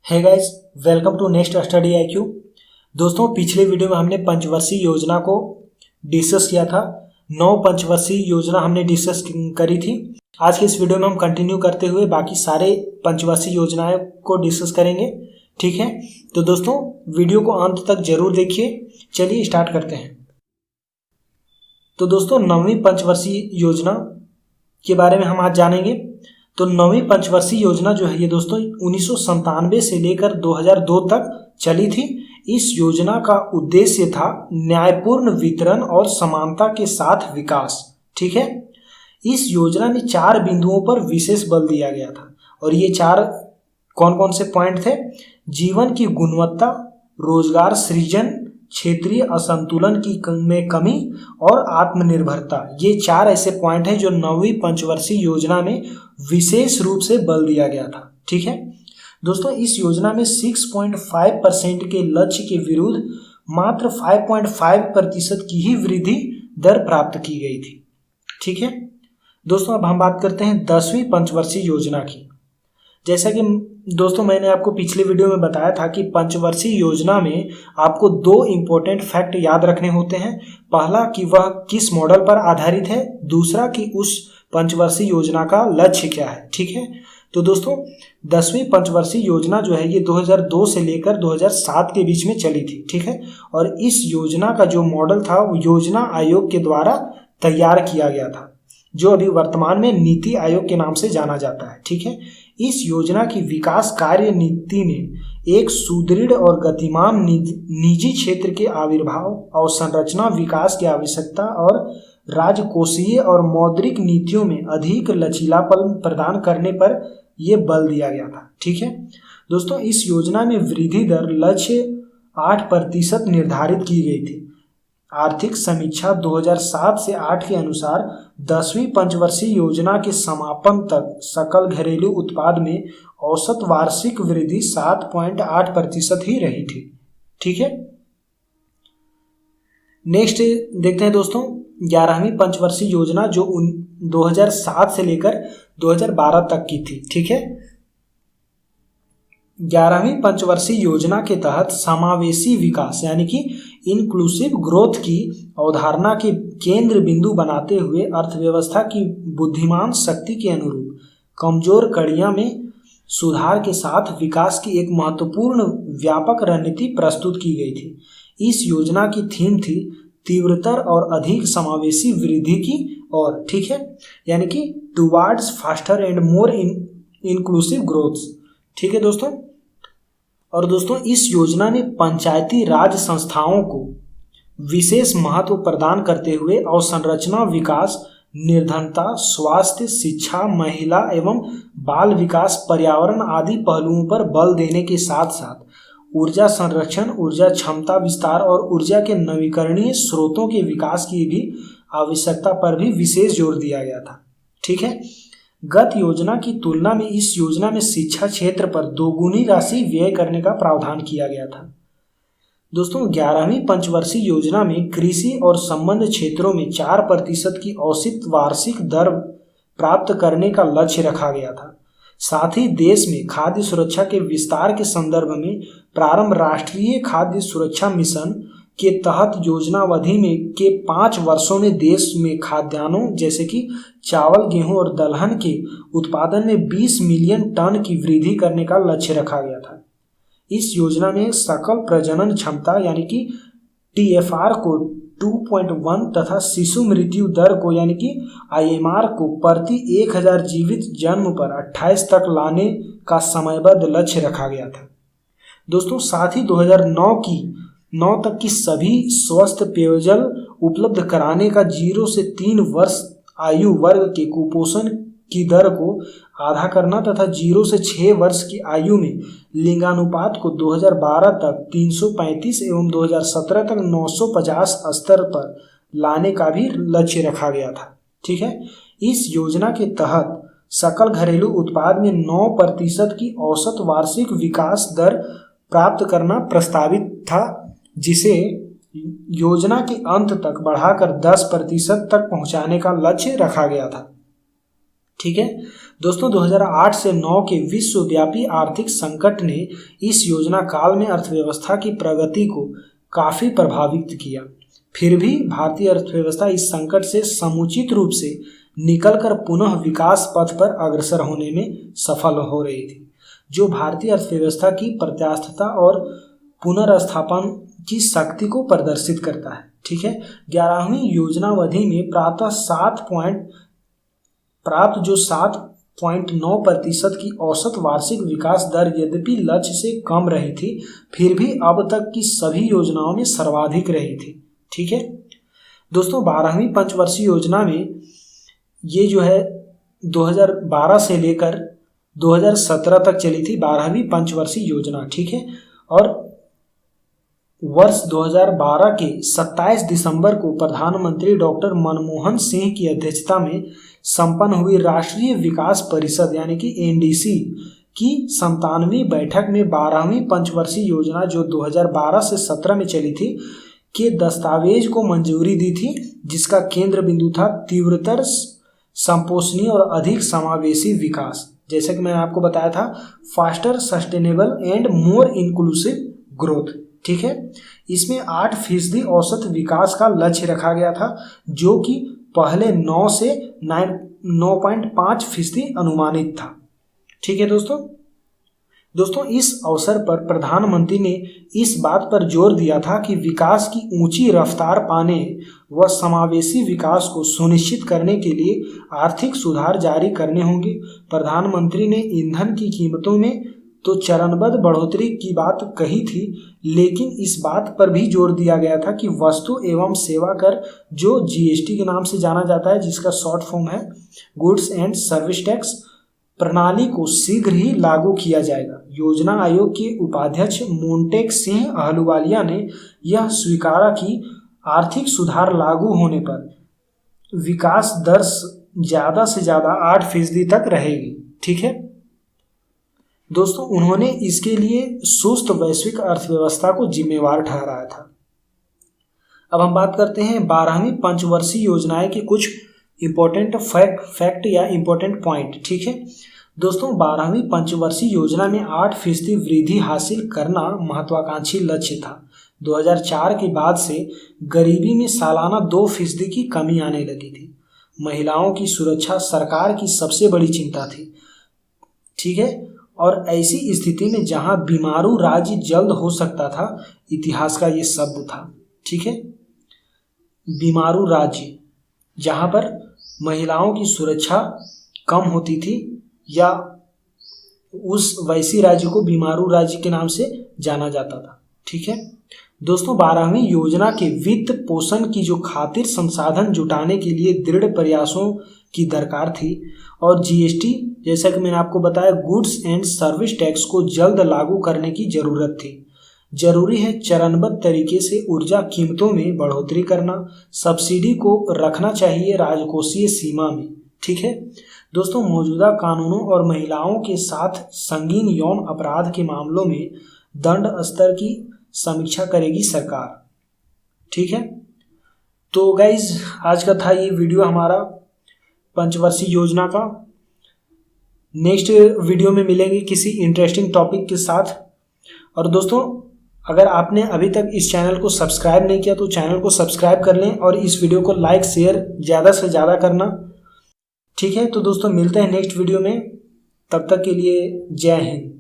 है guys, welcome to next study IQ। दोस्तों, पिछले वीडियो में हमने पंचवर्षीय योजना को डिस्कस किया था। 9 पंचवर्षीय योजना हमने डिस्कस करी थी। आज के इस वीडियो में हम कंटिन्यू करते हुए बाकी सारे पंचवर्षीय योजनाएं को डिस्कस करेंगे। ठीक है, तो दोस्तों वीडियो को अंत तक जरूर देखिए। चलिए स्टार्ट करते हैं। तो दोस्तों 9वीं पंचवर्षीय योजना के बारे में हम आज जानेंगे। तो 9वीं पंचवर्षीय योजना जो है ये दोस्तों 1997 से लेकर 2002 तक चली थी। इस योजना का उद्देश्य था न्यायपूर्ण वितरण और समानता के साथ विकास। ठीक है, इस योजना में 4 बिंदुओं पर विशेष बल दिया गया था और ये 4 कौन कौन से पॉइंट थे? जीवन की गुणवत्ता, रोजगार सृजन, क्षेत्रीय असंतुलन में कमी और आत्मनिर्भरता। ये 4 ऐसे पॉइंट हैं जो 9वीं पंचवर्षीय योजना में विशेष रूप से बल दिया गया था। ठीक है दोस्तों, इस योजना में 6.5% के लक्ष्य के विरुद्ध मात्र 5.5% की ही वृद्धि दर प्राप्त की गई थी। ठीक है दोस्तों, अब हम बात करते हैं 10वीं पंचवर्षीय योजना की। जैसा कि दोस्तों मैंने आपको पिछले वीडियो में बताया था कि पंचवर्षीय योजना में आपको 2 इंपॉर्टेंट फैक्ट याद रखने होते हैं। पहला कि वह किस मॉडल पर आधारित है, दूसरा कि उस पंचवर्षीय योजना का लक्ष्य क्या है। ठीक है, तो दोस्तों 10वीं पंचवर्षीय योजना जो है ये 2002 से लेकर 2007 के बीच में चली थी। ठीक है, और इस योजना का जो मॉडल था वो योजना आयोग के द्वारा तैयार किया गया था, जो अभी वर्तमान में नीति आयोग के नाम से जाना जाता है। ठीक है, इस योजना की विकास कार्य नीति में एक सुदृढ़ और गतिमान निजी क्षेत्र के आविर्भाव और संरचना विकास की आवश्यकता और राजकोषीय और मौद्रिक नीतियों में अधिक लचीलापन प्रदान करने पर यह बल दिया गया था। ठीक है दोस्तों, इस योजना में वृद्धि दर लक्ष्य 8% निर्धारित की गई थी। आर्थिक समीक्षा 2007 से 8 के अनुसार 10वीं पंचवर्षीय योजना के समापन तक सकल घरेलू उत्पाद में औसत वार्षिक वृद्धि 7.8% ही रही थी। ठीक है, नेक्स्ट देखते हैं दोस्तों 11वीं पंचवर्षीय योजना जो 2007 से लेकर 2012 तक की थी। ठीक है, 11वीं पंचवर्षीय योजना के तहत समावेशी विकास यानी कि इंक्लूसिव ग्रोथ की अवधारणा के केंद्र बिंदु बनाते हुए अर्थव्यवस्था की बुद्धिमान शक्ति के अनुरूप कमजोर कड़ियां में सुधार के साथ विकास की एक महत्वपूर्ण व्यापक रणनीति प्रस्तुत की गई थी। इस योजना की थीम थी तीव्रतर और अधिक समावेशी वृद्धि की ओर। ठीक है, यानी कि towards faster and more inclusive growth. ठीक है दोस्तों, और दोस्तों इस योजना ने पंचायती राज संस्थाओं को विशेष महत्व प्रदान करते हुए अवसंरचना विकास, निर्धनता, स्वास्थ्य, शिक्षा, महिला एवं बाल विकास, पर्यावरण आदि पहलुओं पर बल देने के साथ साथ ऊर्जा संरक्षण, ऊर्जा क्षमता विस्तार और ऊर्जा के नवीकरणीय स्रोतों के विकास की भी आवश्यकता पर भी विशेष जोर दिया गया था। ठीक है, गत योजना की तुलना में इस योजना में शिक्षा क्षेत्र पर दोगुनी राशि व्यय करने का प्रावधान किया गया था। दोस्तों 11वीं पंचवर्षीय योजना में कृषि और संबद्ध क्षेत्रों में 4% की औसत वार्षिक दर प्राप्त करने का लक्ष्य रखा गया था। साथ ही देश में खाद्य सुरक्षा के विस्तार के संदर्भ में प्रारंभ राष्ट्रीय खाद्य सुरक्षा मिशन के तहत योजनावधि में के 5 वर्षों में देश में खाद्यान्नों जैसे कि चावल, गेहूं और दलहन के उत्पादन में 20 मिलियन टन की वृद्धि करने का लक्ष्य रखा गया था। इस योजना में सकल प्रजनन क्षमता यानी कि TFR को 2.1 तथा शिशु मृत्यु दर को यानी कि IMR को प्रति 1000 जीवित जन्म पर 28 तक लाने का समयबद्ध लक्ष्य रखा गया था। दोस्तों साथ ही 2009 तक की सभी स्वस्थ पेयजल उपलब्ध कराने का 0 से 3 वर्ष आयु वर्ग के कुपोषण की दर को आधा करना तथा 0 से 6 वर्ष की आयु में लिंगानुपात को 2012 तक 335 एवं 2017 तक 950 स्तर पर लाने का भी लक्ष्य रखा गया था। ठीक है, इस योजना के तहत सकल घरेलू उत्पाद में 9% की औसत वार्षिक विकास दर प्राप्त करना प्रस्तावित था, जिसे योजना के अंत तक बढ़ाकर 10% तक पहुंचाने का लक्ष्य रखा गया था। ठीक है दोस्तों, 2008 से 9 के विश्वव्यापी आर्थिक संकट ने इस योजना काल में अर्थव्यवस्था की प्रगति को काफी प्रभावित किया। फिर भी भारतीय अर्थव्यवस्था इस संकट से समुचित रूप से निकलकर पुनः विकास पथ पर अग्रसर होने में सफल हो रही थी, जो भारतीय अर्थव्यवस्था की प्रत्यास्थता और पुनर्स्थापन की शक्ति को प्रदर्शित करता है। ठीक है, 11वीं योजनावधि में प्राप्त जो 7.9% की औसत वार्षिक विकास दर यद्यपि लक्ष्य से कम रही थी, फिर भी अब तक की सभी योजनाओं में सर्वाधिक रही थी। ठीक है दोस्तों, 12वीं पंचवर्षीय योजना में ये जो है 2012 से लेकर 2017 तक चली थी 12वीं पंचवर्षीय योजना। ठीक है, और वर्ष 2012 के 27 दिसंबर को प्रधानमंत्री डॉक्टर मनमोहन सिंह की अध्यक्षता में संपन्न हुई राष्ट्रीय विकास परिषद यानी कि एनडीसी की 97वीं बैठक में 12वीं पंचवर्षीय योजना जो 2012 से 17 में चली थी के दस्तावेज को मंजूरी दी थी, जिसका केंद्र बिंदु था तीव्रतर, संपोषणीय और अधिक समावेशी विकास। जैसे कि मैंने आपको बताया था, faster, sustainable and more inclusive growth. ठीक है, इसमें 8% औसत विकास का लक्ष्य रखा गया था, जो कि पहले 9 से 9.5% अनुमानित था। ठीक है दोस्तों, इस अवसर पर प्रधानमंत्री ने इस बात पर जोर दिया था कि विकास की ऊंची रफ्तार पाने व समावेशी विकास को सुनिश्चित करने के लिए आर्थिक सुधार जारी करने होंगे। प्रधानमंत्री ने ईंधन की कीमतों में तो चरणबद्ध बढ़ोतरी की बात कही थी, लेकिन इस बात पर भी जोर दिया गया था कि वस्तु एवं सेवा कर, जो जीएसटी के नाम से जाना जाता है, जिसका शॉर्ट फॉर्म है गुड्स एंड सर्विस टैक्स, प्रणाली को शीघ्र ही लागू किया जाएगा। योजना आयोग के उपाध्यक्ष मोंटेक सिंह अहलुवालिया ने यह स्वीकारा कि आर्थिक सुधार लागू होने पर विकास दर ज्यादा से ज्यादा 8% तक रहेगी। ठीक है दोस्तों, उन्होंने इसके लिए सुस्त वैश्विक अर्थव्यवस्था को जिम्मेवार ठहराया था। अब हम बात करते हैं 12वीं पंचवर्षीय योजनाएं के कुछ इंपॉर्टेंट फैक्ट या इंपॉर्टेंट पॉइंट। ठीक है दोस्तों, 12वीं पंचवर्षीय योजना में 8% वृद्धि हासिल करना महत्वाकांक्षी लक्ष्य था। 2004 के बाद से गरीबी में सालाना 2% की कमी आने लगी थी। महिलाओं की सुरक्षा सरकार की सबसे बड़ी चिंता थी। ठीक है, और ऐसी स्थिति में जहां बीमारू राज्य जल्द हो सकता था, इतिहास का ये शब्द था। ठीक है, बीमारू राज्य, जहां पर महिलाओं की सुरक्षा कम होती थी या उस वैसी राज्य को बीमारू राज्य के नाम से जाना जाता था। ठीक है दोस्तों, 12वीं योजना के वित्त पोषण की जो खातिर संसाधन जुटाने के लिए दृढ़ प्रयासों की दरकार थी और जीएसटी, जैसा कि मैंने आपको बताया, गुड्स एंड सर्विस टैक्स को जल्द लागू करने की जरूरत थी। जरूरी है चरणबद्ध तरीके से ऊर्जा कीमतों में बढ़ोतरी करना, सब्सिडी को रखना चाहिए राजकोषीय सीमा में। ठीक है दोस्तों, मौजूदा कानूनों और महिलाओं के साथ संगीन यौन अपराध के मामलों में दंड स्तर की समीक्षा करेगी सरकार। ठीक है, तो गाइज आज का था ये वीडियो हमारा पंचवर्षीय योजना का। नेक्स्ट वीडियो में मिलेंगे किसी इंटरेस्टिंग टॉपिक के साथ। और दोस्तों, अगर आपने अभी तक इस चैनल को सब्सक्राइब नहीं किया तो चैनल को सब्सक्राइब कर लें और इस वीडियो को लाइक शेयर ज़्यादा से ज़्यादा करना। ठीक है, तो दोस्तों मिलते हैं नेक्स्ट वीडियो में, तब तक के लिए जय हिंद।